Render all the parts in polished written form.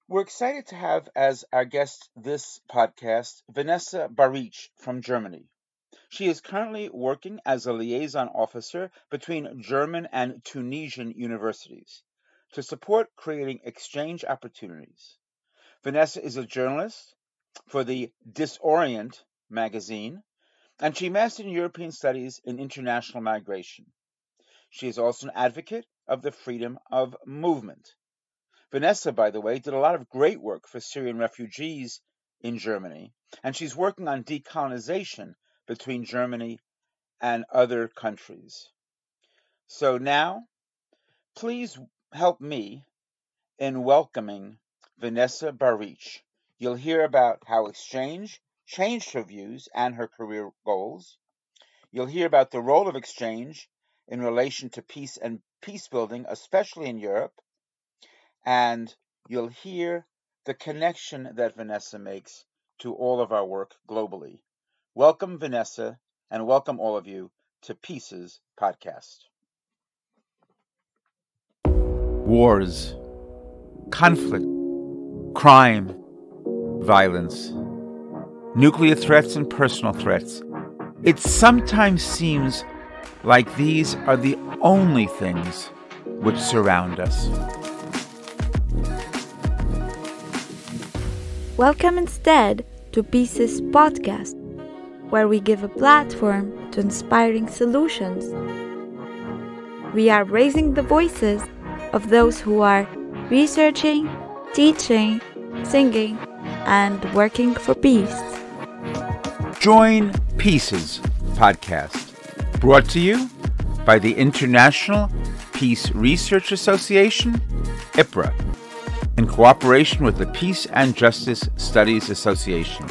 We're excited to have as our guest this podcast, Vanessa Barisch from Germany. She is currently working as a liaison officer between German and Tunisian universities to support creating exchange opportunities. Vanessa is a journalist for the Orient magazine, and she mastered in European Studies in International Migration. She is also an advocate of the freedom of movement. Vanessa, by the way, did a lot of great work for Syrian refugees in Germany, and she's working on decolonization between Germany and other countries. So now, please help me in welcoming Vanessa Barisch. You'll hear about how exchange changed her views and her career goals. You'll hear about the role of exchange in relation to peace and peacebuilding, especially in Europe. And you'll hear the connection that Vanessa makes to all of our work globally. Welcome, Vanessa, and welcome all of you to Pieces Podcast. Wars, conflict, crime, violence, nuclear threats and personal threats. It sometimes seems like these are the only things which surround us. Welcome instead to Pieces Podcast, where we give a platform to inspiring solutions. We are raising the voices of those who are researching, teaching, singing, and working for peace. Join Pieces Podcast, brought to you by the International Peace Research Association, IPRA, in cooperation with the Peace and Justice Studies Association.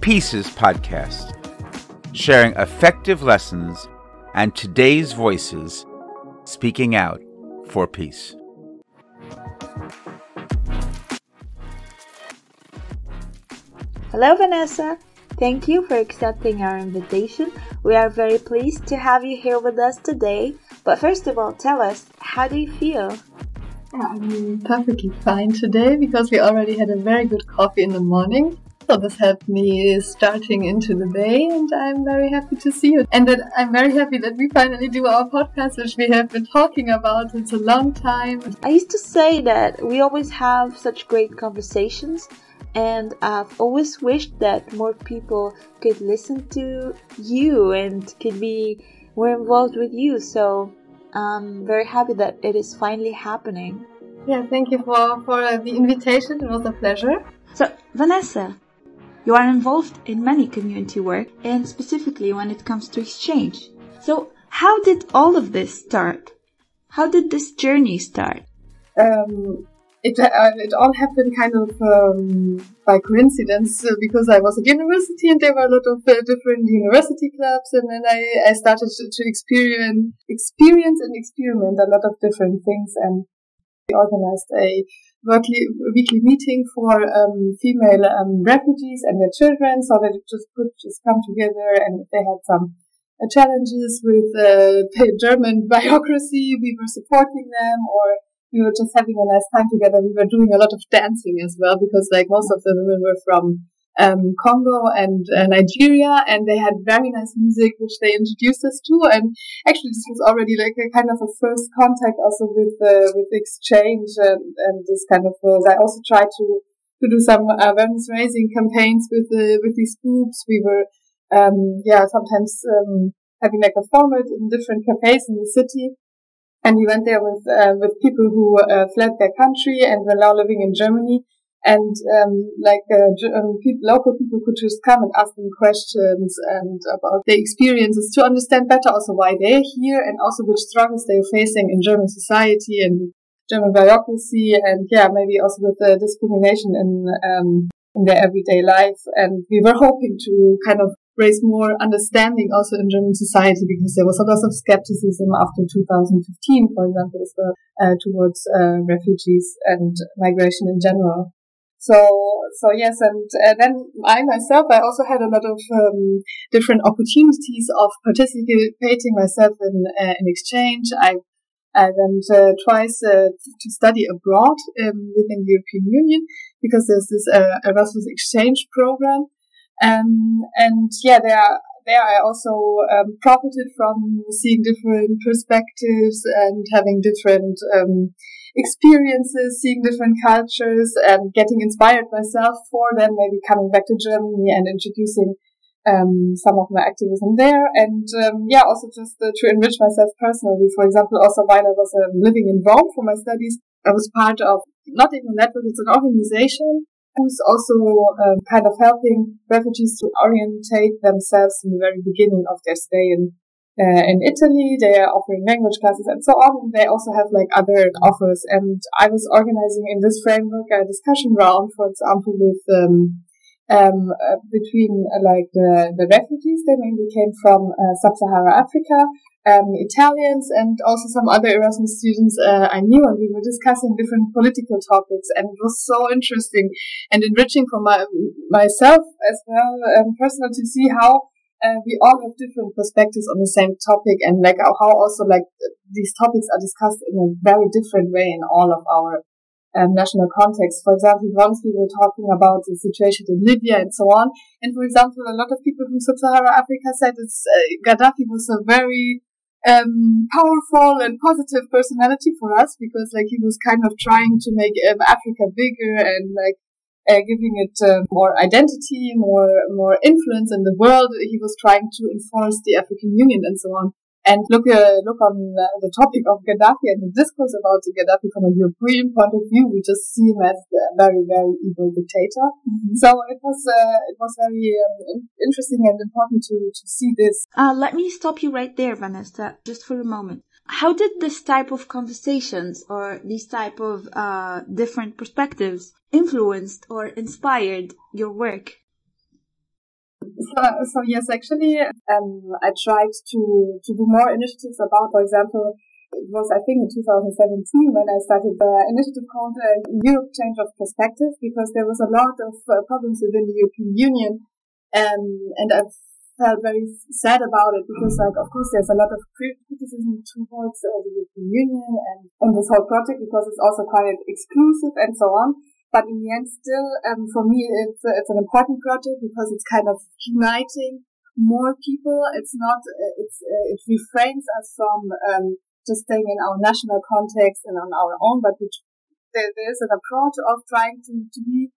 Pieces Podcast, sharing effective lessons and today's voices speaking out for peace. Hello, Vanessa. Thank you for accepting our invitation. We are very pleased to have you here with us today. But first of all, tell us, how do you feel? I'm perfectly fine today because we already had a very good coffee in the morning. So this helped me starting into the day, and I'm very happy to see you. And that I'm very happy that we finally do our podcast, which we have been talking about since a long time. I used to say that we always have such great conversations, and I've always wished that more people could listen to you and could be more involved with you. So I'm very happy that it is finally happening. Yeah, thank you for the invitation. It was a pleasure. So, Vanessa, you are involved in many community work, and specifically when it comes to exchange. So, how did all of this start? How did this journey start? It all happened kind of by coincidence because I was at university and there were a lot of different university clubs, and then I started to experience and experiment a lot of different things, and we organized a weekly meeting for female refugees and their children, so that it could come together, and if they had some challenges with German bureaucracy, we were supporting them, or we were just having a nice time together. We were doing a lot of dancing as well, because like most of the women were from Congo and Nigeria, and they had very nice music which they introduced us to. And actually, this was already like a kind of a first contact also with exchange and this kind of. I also tried to do some awareness raising campaigns with these groups. We were sometimes having like a format in different cafes in the city. And we went there with people who fled their country and were now living in Germany. And local people could just come and ask them questions and about their experiences to understand better also why they're here, and also which struggles they're facing in German society and German bureaucracy, and maybe also with the discrimination in their everyday life. And we were hoping to kind of raise more understanding also in German society, because there was a lot of skepticism after 2015, for example, as well, towards refugees and migration in general. So yes, and then I also had a lot of different opportunities of participating myself in exchange. I I went twice to study abroad within the European Union because there's this Erasmus exchange program. And yeah, there I also profited from seeing different perspectives and having different experiences, seeing different cultures, and getting inspired myself for then maybe coming back to Germany and introducing some of my activism there, and also just to enrich myself personally. For example, also while I was living in Rome for my studies, I was part of not even a network, it's an organization who's also kind of helping refugees to orientate themselves in the very beginning of their stay in Italy. They are offering language classes and so on. They also have like other offers, and I was organizing in this framework a discussion round, for example, with between the refugees. They mainly came from sub-Saharan Africa, Italians, and also some other Erasmus students I knew, and we were discussing different political topics, and it was so interesting and enriching for myself as well, personal, to see how we all have different perspectives on the same topic, and like how also like these topics are discussed in a very different way in all of our national context. For example, once we were talking about the situation in Libya and so on, and for example, a lot of people from sub-Saharan Africa said Gaddafi was a very powerful and positive personality for us, because like he was kind of trying to make Africa bigger and like giving it more identity, more influence in the world. He was trying to enforce the African Union and so on. And look on the topic of Gaddafi and the discourse about Gaddafi from a European point of view. We just see him as a very, very evil dictator. Mm-hmm. So it was very interesting and important to see this. Let me stop you right there, Vanessa, just for a moment. How did this type of conversations or these type of different perspectives influenced or inspired your work? So yes, actually, I tried to do more initiatives about, for example, it was, I think, in 2017 when I started the initiative called Europe Change of Perspective, because there was a lot of problems within the European Union, and I felt very sad about it, because, like, of course, there's a lot of criticism towards the European Union and this whole project, because it's also quite exclusive and so on. But in the end, still, for me, it's an important project because it's kind of uniting more people. It's not, it refrains us from just staying in our national context and on our own, but there is an approach of trying to be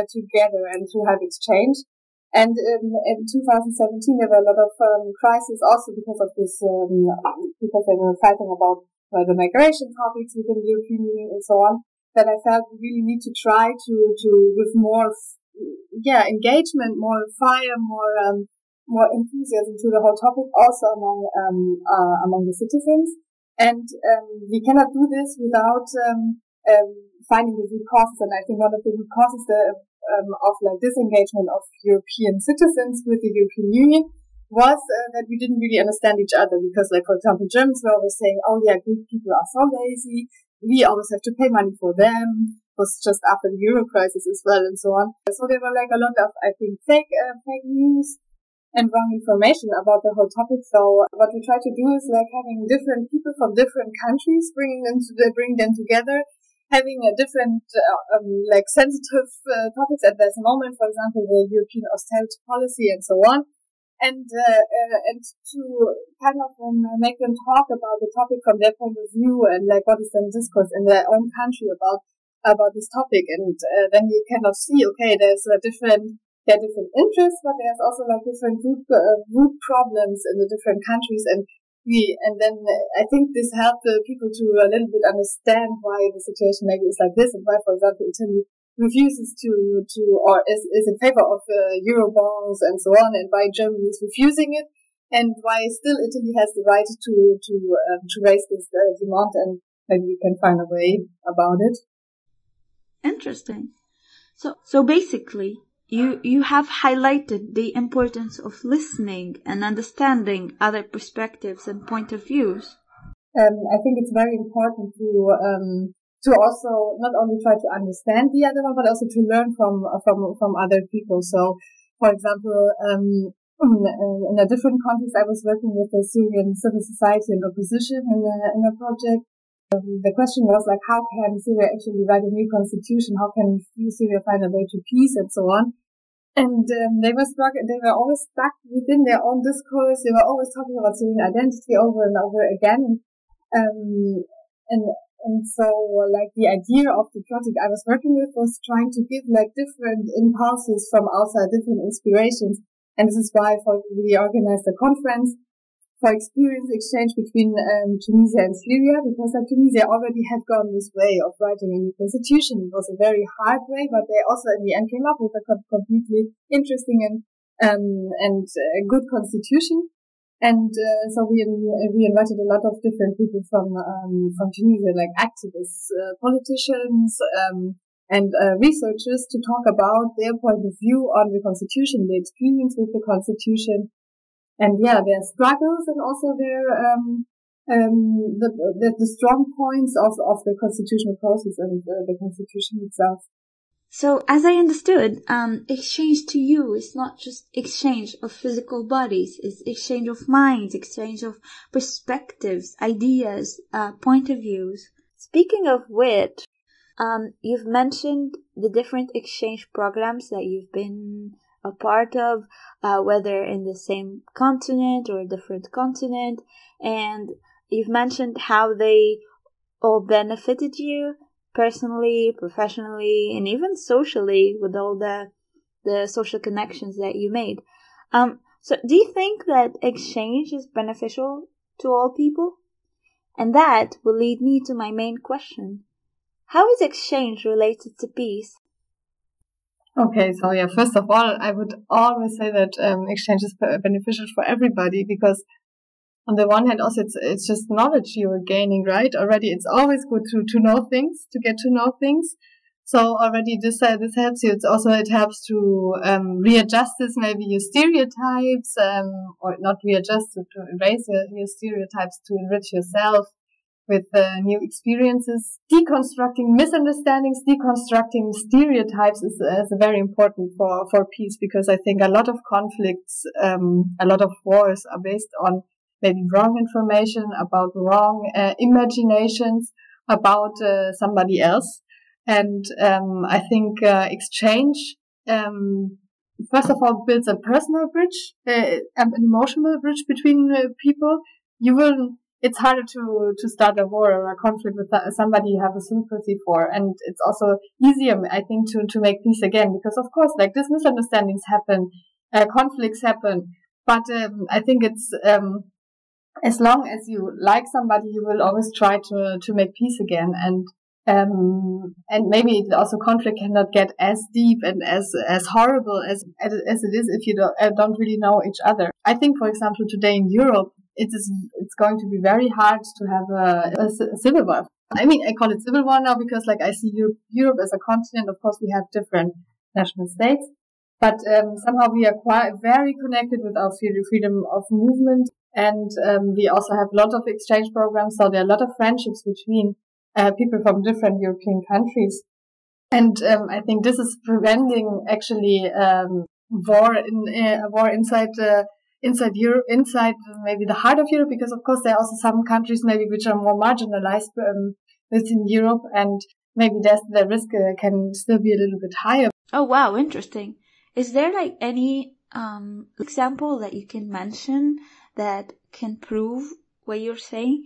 together and to have exchange. And in 2017, there were a lot of crises also because of this, because they were fighting about the migration topics within the European Union and so on, that I felt we really need to try to with more, engagement, more fire, more enthusiasm to the whole topic, also among the citizens. And we cannot do this without finding the root causes. And I think one of the root causes of like disengagement of European citizens with the European Union was that we didn't really understand each other. Because, like, for example, Germans were always saying, "Oh yeah, Greek people are so lazy. We always have to pay money for them." It was just after the Euro crisis as well, and so on. So there were like a lot of, I think, fake news and wrong information about the whole topic. So what we try to do is like having different people from different countries, bring them together, having a different like sensitive topics at this moment. For example, the European austerity policy and so on. And to kind of make them talk about the topic from their point of view, and like what is the discourse in their own country about this topic. And then you kind of see, okay, there are different interests, but there's also like different root problems in the different countries. And then I think this helped the people to a little bit understand why the situation maybe is like this, and why, for example, Italy refuses to or is in favor of Eurobonds and so on, and why Germany is refusing it, and why still Italy has the right to raise this demand, and maybe we can find a way about it. Interesting. So basically, you have highlighted the importance of listening and understanding other perspectives and point of views. I think it's very important to also not only try to understand the other one, but also to learn from other people. So, for example, In a different context, I was working with the Syrian civil society and opposition in a project. The question was like, how can Syria actually write a new constitution? How can Syria find a way to peace and so on? And they were always stuck within their own discourse. They were always talking about Syrian identity over and over again. And so like the idea of the project I was working with was trying to give like different impulses from outside, different inspirations. And this is why we organized a conference for experience exchange between Tunisia and Syria, because Tunisia already had gone this way of writing a new constitution. It was a very hard way, but they also in the end came up with a completely interesting and good constitution. And so we invited a lot of different people from Tunisia, like activists, politicians, and researchers to talk about their point of view on the constitution, their experience with the constitution, and their struggles, and also the strong points of the constitutional process and the constitution itself. So, as I understood, exchange to you is not just exchange of physical bodies, it's exchange of minds, exchange of perspectives, ideas, point of views. Speaking of which, you've mentioned the different exchange programs that you've been a part of, whether in the same continent or a different continent, and you've mentioned how they all benefited you personally, professionally, and even socially with all the social connections that you made. So do you think that exchange is beneficial to all people? And that will lead me to my main question. How is exchange related to peace? Okay, so first of all, I would always say that exchange is beneficial for everybody, because on the one hand, also it's just knowledge you are gaining, right? Already, it's always good to know things, to get to know things. So already this helps you. It helps to readjust maybe your stereotypes, or not readjust, to erase your stereotypes, to enrich yourself with new experiences. Deconstructing misunderstandings, deconstructing stereotypes is very important for peace, because I think a lot of conflicts, a lot of wars are based on maybe wrong information, about wrong imaginations about somebody else. And I think exchange, first of all, builds a personal bridge, an emotional bridge between people. It's harder to start a war or a conflict with somebody you have a sympathy for. And it's also easier, I think, to make peace again, because of course, like, these misunderstandings happen, conflicts happen. But I think it's as long as you like somebody, you will always try to make peace again. And maybe also conflict cannot get as deep and as horrible as it is if you don't really know each other. I think, for example, today in Europe, it's going to be very hard to have a civil war. I mean, I call it civil war now because, like, I see Europe as a continent. Of course, we have different national states, but somehow we are quite very connected with our freedom of movement, and we also have a lot of exchange programs. So there are a lot of friendships between people from different European countries, and I think this is preventing actually war inside Europe, inside maybe the heart of Europe, because of course there are also some countries maybe which are more marginalized within Europe, and maybe the risk can still be a little bit higher. Oh wow, interesting. Is there like any example that you can mention that can prove what you're saying?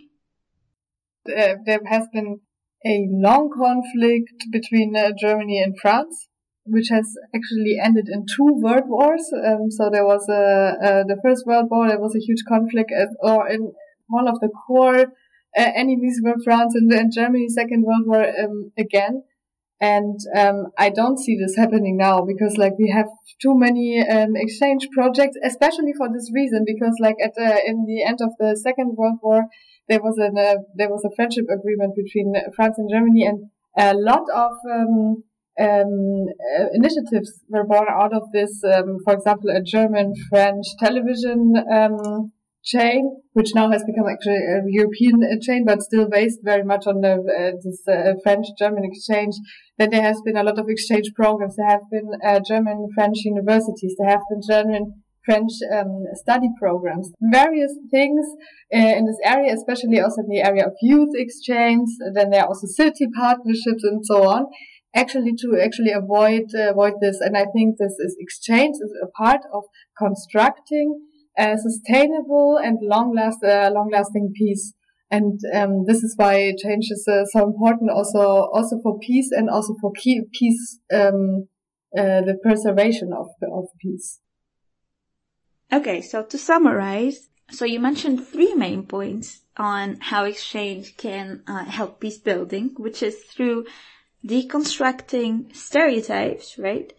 There has been a long conflict between Germany and France, which has actually ended in 2 world wars. So there was the First World War, there was a huge conflict, or in one of the core enemies were France and Germany. Second World War again. And I don't see this happening now, because like we have too many exchange projects, especially for this reason, because like in the end of the Second World War, there was a friendship agreement between France and Germany, and a lot of initiatives were born out of this. For example, a German-French television chain, which now has become actually a European chain, but still based very much on this French-German exchange. Then there has been a lot of exchange programs. There have been German-French universities. There have been French study programs. Various things in this area, especially also in the area of youth exchange. Then there are also city partnerships and so on. To avoid this, and I think this exchange is a part of constructing a sustainable and long-lasting peace. And this is why change is so important, also for peace and also for peace, the preservation of peace. Okay, so to summarize, so you mentioned 3 main points on how exchange can help peace building, which is through deconstructing stereotypes, right?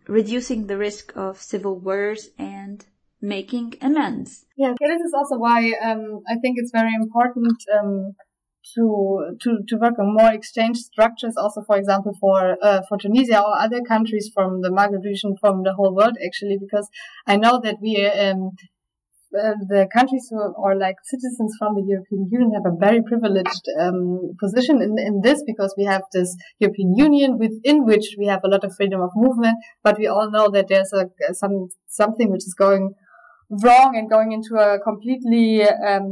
Reducing the risk of civil wars and making amends. Yeah, this is also why I think it's very important to work on more exchange structures. Also, for example, for Tunisia or other countries from the Maghreb region, from the whole world, actually, because I know that the countries who are like citizens from the European Union have a very privileged position in this, because we have this European Union within which we have a lot of freedom of movement, but we all know that there's something which is going wrong and going into a completely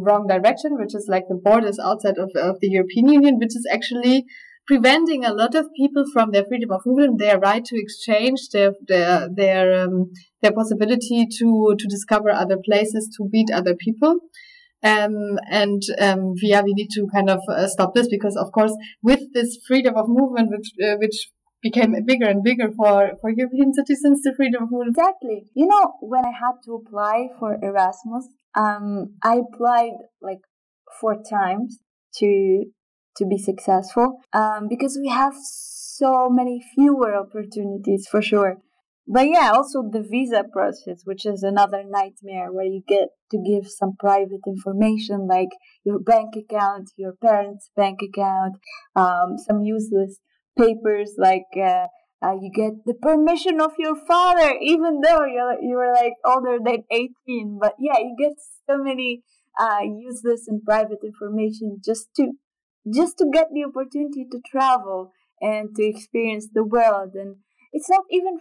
wrong direction, which is like the borders outside of the European Union, which is actually preventing a lot of people from their freedom of movement, their right to exchange, their possibility to discover other places, to meet other people. We need to kind of stop this, because of course with this freedom of movement, which became bigger and bigger for European citizens, the freedom of movement. Exactly. You know, when I had to apply for Erasmus, I applied like 4 times to be successful, because we have so many fewer opportunities for sure. But yeah, also the visa process, which is another nightmare, where you get to give some private information like your bank account, your parents' bank account, some useless papers like you get the permission of your father, even though you were like older than 18. But yeah, you get so many useless and private information just to get the opportunity to travel and to experience the world. And it's not even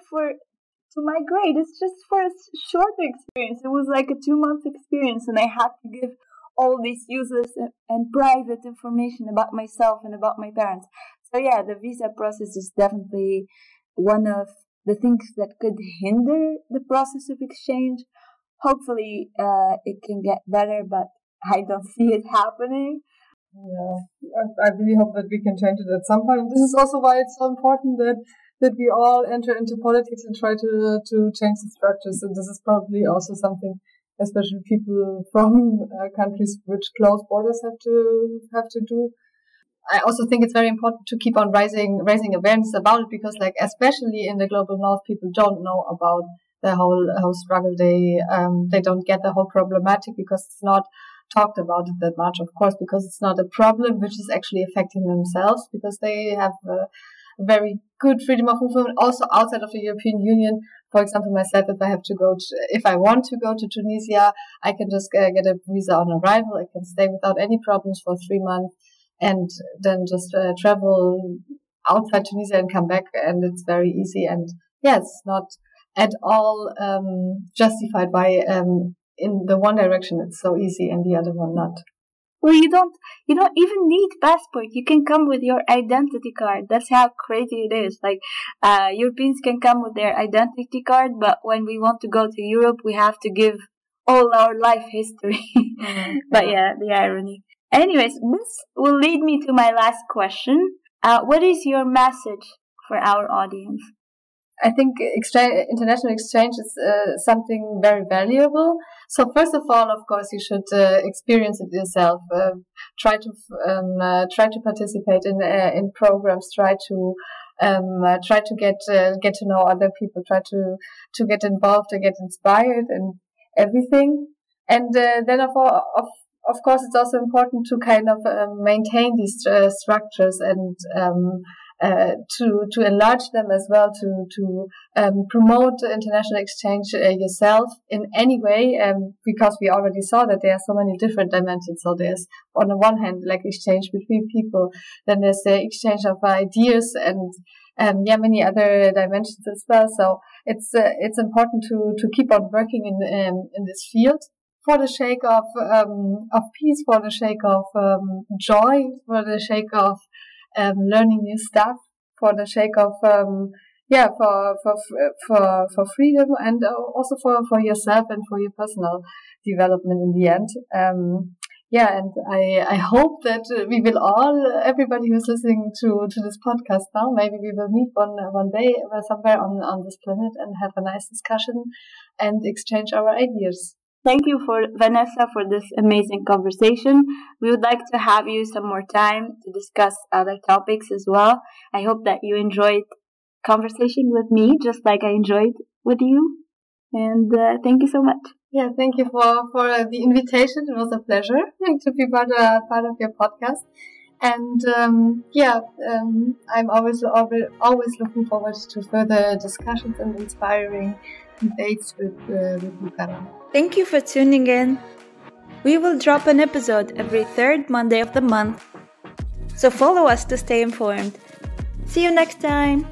to migrate, it's just for a short experience. It was like a 2-month experience, and I had to give all this useless and private information about myself and about my parents. So yeah, the visa process is definitely one of the things that could hinder the process of exchange. Hopefully it can get better, but I don't see it happening. Yeah, I really hope that we can change it at some point. This is also why it's so important that we all enter into politics and try to change the structures. And this is probably also something, especially people from countries which close borders have to do. I also think it's very important to keep on raising awareness about it, because like especially in the global north, people don't know about the whole struggle. They don't get the whole problematic, because it's not talked about it that much, of course, because it's not a problem which is actually affecting themselves, because they have a very good freedom of movement also outside of the European Union. For example, myself, if I want to go to Tunisia, I can just get a visa on arrival. I can stay without any problems for 3 months, and then just travel outside Tunisia and come back, and it's very easy. And yeah, it's not at all justified by in the one direction it's so easy and the other one not. Well, you don't even need passport. You can come with your identity card. That's how crazy it is. Like, Europeans can come with their identity card, but when we want to go to Europe, we have to give all our life history. But yeah, the irony. Anyways, this will lead me to my last question. What is your message for our audience? I think international exchange is something very valuable. So first of all, of course, you should experience it yourself. Try to participate in programs. Try to get to know other people. Try to get involved, to get inspired, and everything. And then of course, it's also important to kind of maintain these structures and to enlarge them as well, to promote international exchange yourself in any way, because we already saw that there are so many different dimensions. So there's on the one hand like exchange between people, then there's the exchange of ideas and many other dimensions as well. So it's important to keep on working in this field for the sake of peace, for the sake of joy, for the sake of learning new stuff, for the sake of for freedom, and also for yourself and for your personal development in the end. And I hope that we will all, everybody who's listening to this podcast now, maybe we will meet one day somewhere on this planet and have a nice discussion and exchange our ideas. Thank you for Vanessa for this amazing conversation. We would like to have you some more time to discuss other topics as well. I hope that you enjoyed conversation with me just like I enjoyed with you. And thank you so much. Yeah, thank you for the invitation. It was a pleasure to be part of your podcast. And I'm always looking forward to further discussions and inspiring debates with you, Karan. Thank you for tuning in. We will drop an episode every third Monday of the month, so follow us to stay informed. See you next time.